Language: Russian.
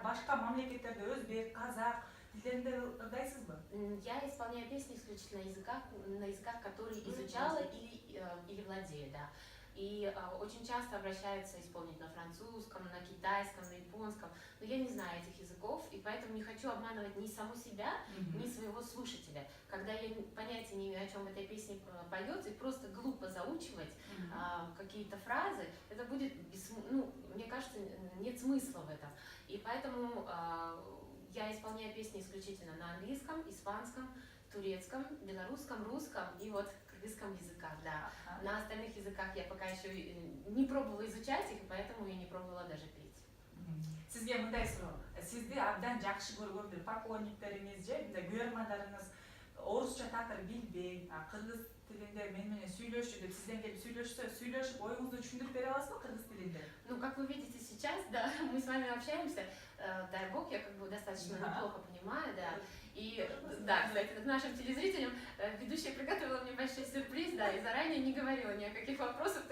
башка мамлекеттерде өзбек, казак тилдеринде ырдайсызбы? Я исполняю песни исключительно на языках, которые изучала или владею, да. И очень часто обращаются исполнить на французском, на китайском, на японском, но я не знаю этих языков, и поэтому не хочу обманывать ни саму себя, ни своего слушателя. Когда я понятия не имею, о чем этой песне поется, и просто глупо заучивать какие-то фразы, это будет, мне кажется, нет смысла в этом. И поэтому я исполняю песни исключительно на английском, испанском, турецком, белорусском, русском и вот кыргызском языках, да. На остальных языках я пока еще не пробовала изучать их, поэтому я не пробовала даже петь. Сизге мындай суроо. Сизди абдан жакшы көргөн бир поклонниктериңиз же мындай көрөрмандарыңыз орусча такыр билбей, кыргыз тилинде менен сүйлөшчү деп сизден келип сүйлөшүп оюңузду түшүндүрүп бере аласызбы кыргыз тилинде? Ну, как вы видите сейчас, да, мы с вами общаемся, дай бог, я достаточно неплохо понимаю, да. И, да, кстати, к нашим телезрителям ведущая приготовила мне большой сюрприз, да, и заранее не говорила ни о каких вопросах,